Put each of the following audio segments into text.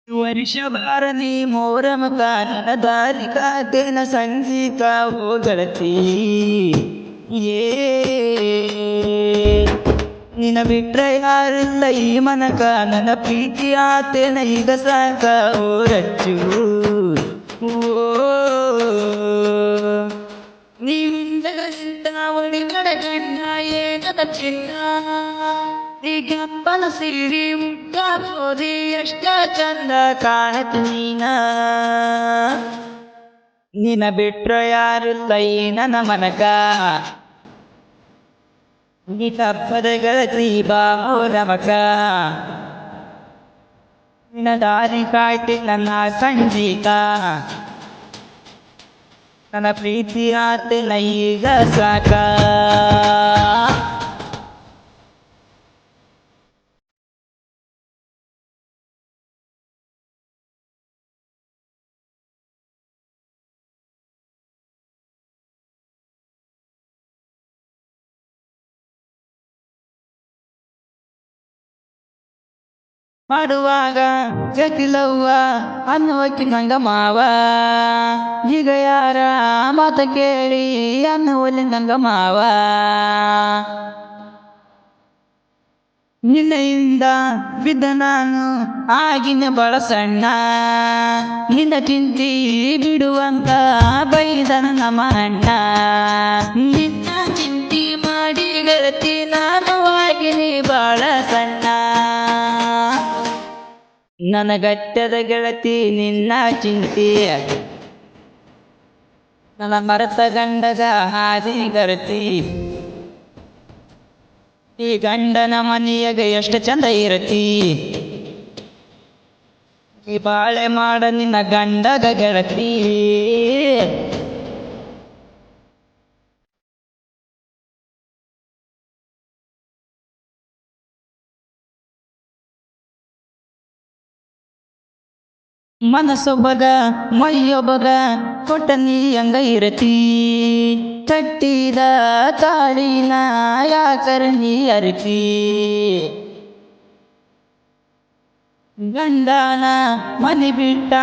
ವರ್ಷಭಾರನಿ ಮೋರಮ ಕಾನನ ದಾರಿ ಕಾತೇನ ಸಂಗೀತ ಹೋಗಲತಿ ಏ ನಿನ ಬಿಟ್ರೆ ಯಾರಿಲ್ಲ ಈ ಮನಕ ನನ್ನ ಪ್ರೀತಿ ಆತೇನ ಈಗ ಸಾಕ ಓರಚ್ಚು ಓ ನೀವಿಂದ ಒಳಿಗಡೆ ಕಣ್ಣ ಏನದ ಚಿನ್ನ ಈಗಪ್ಪನ ಸಿರಿ ಮುಟ್ಟಾಕೋದಿ ಎಷ್ಟ ಚಂದ ಕಾಣತ್ ನಿನ ಬಿಟ್ರ ಯಾರಿಲ್ಲ ಈ ನನ್ನ ಮನಕ ನೀ ತಪ್ಪದ ಗೆಳತಿ ಬಾ ಮೋರಮಕ ನಿನ್ನ ದಾರಿ ಕಾಯ್ತಿ ನನ್ನ ಸಂಗೀತ ನನ್ನ ಪ್ರೀತಿ ಆತಿಲ್ಲ ಈಗ ಸಾಕ ಮಾಡುವಾಗ ಗತಿಲವ್ವ ಅನ್ನುವಕ್ಕೆ ನಂಗ ಮಾವ ಈಗ ಯಾರ ಮಾತ ಕೇಳಿ ಅನ್ನುವಲ್ಲಿ ನಂಗ ಮಾವ ನಿನ್ನೆಯಿಂದ ಬಿದ್ದ ನಾನು ಆಗಿನ ಬಳ ಸಣ್ಣ ನಿನ್ನ ಚಿಂತಿ ಬಿಡುವಂತ ಬೈದನ ನಮ್ಮ ಅಣ್ಣ ನಿನ್ನ ಚಿಂತಿ ಮಾಡಿ ಗೆಳತಿ ನಾನು ಆಗಿನಿ ಬಾಳ ಸಣ್ಣ ನನಗಟ್ಟದ ಗೆಳತಿ ನಿನ್ನ ಚಿಂತಿ ನನ್ನ ಮರತ ಗಂಡಗ ಹಾದಿ ಗರತಿ ಈ ಗಂಡನ ಮನೆಯಾಗ ಎಷ್ಟು ಚಂದ ಇರತಿ ಈ ಬಾಳೆ ಮಾಡ ನಿನ್ನ ಗಂಡಗ ಗೆಳತಿ ಮನಸ್ಸೊಬ್ಬಗ ಮೈಯೊಬ್ಬಗ ಕೊಟ್ಟ ನೀ ಹಂಗ ಇರತಿ ಕಟ್ಟಿದ ತಾಳಿನ ಯಾಕರ ನೀ ಅರಿತಿ ಗಂಡನ ಮನೆ ಬಿಟ್ಟ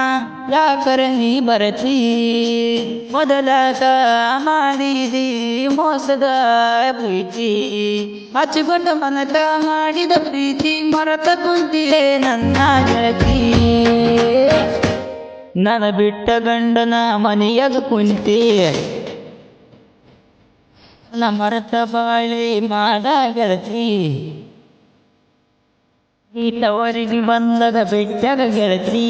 ಯಾಕರ ನೀ ಬರತಿ ಮೊದಲಾಗ ಮಾಡಿದಿ ಮೋಸದ ಪ್ರೀತಿ ಹಚ್ಚಿಕೊಂಡ ಮನಕ ಮಾಡಿದ ಪ್ರೀತಿ ಮರತ ಕುಂತಿದೆ ನನ್ನ ಗೆಳತಿ ನನ್ನ ಬಿಟ್ಟ ಗಂಡನ ಮನೆಯಾಗ ಕುಂತಿ ನನ್ನ ಮರತ ಬಾಳಿ ಮಾಡ ಗೆಳತಿ ಈ ತವರಿಗೆ ಬಂದದ ಬೆಟ್ಟಾಗ ಗೆಳತಿ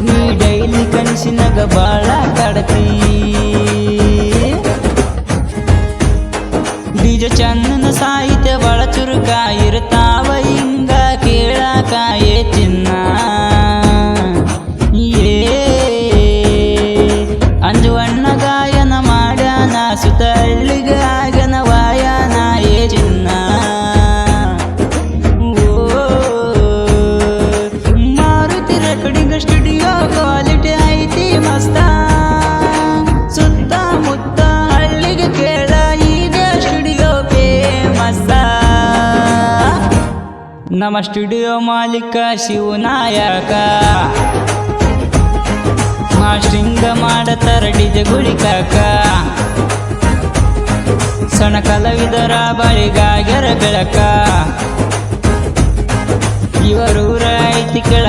ನೀ ಡೈಲಿ ಕನಸಿನಾಗ ಬಾಳ ಕಾಡತಿ ಬೀಜ ಚಂದನ ಸಾಹಿತ್ಯ ಬಾಳ ಚುರುಕ ಇರ್ತಾವ ಹಿಂಗ ಕೇಳಾಕ ಏ ಚಿನ್ನ ಅಂಜುವಣ್ಣ ಗಾಯನ ಮಾಡ್ಯಾನ ಸುತ ಹಳ್ಳಿಗ ಆಗನ ವಾಯನ ಏ ಚಿನ್ನ ಮಾರುತಿ ರೆಕಾರ್ಡಿಂಗ್ ಸ್ಟುಡಿಯೋ ಕ್ವಾಲಿಟಿ ಐತಿ ಮಸ್ತ ಸುತ್ತ ಮುತ್ತ ಹಳ್ಳಿಗೆ ಕೇಳ ಈಗ ಸ್ಟುಡಿಯೋ ಫೇಮಸ್ ನಮ್ಮ ಸ್ಟುಡಿಯೋ ಮಾಲೀಕ ಶಿವನಾಯಕ ಮಾಸ್ಟ್ರಿಂಗ ಮಾಡತಾರ ಡಿಜೆ ಗುಳಿಕಾಕ ಸಣ್ಣ ಕಲಾವಿದರ ಬಳಿಗಾಗ್ಯರ ಬೆಳಕ ಇವರೂರ ಐತಿ ಕೆಳ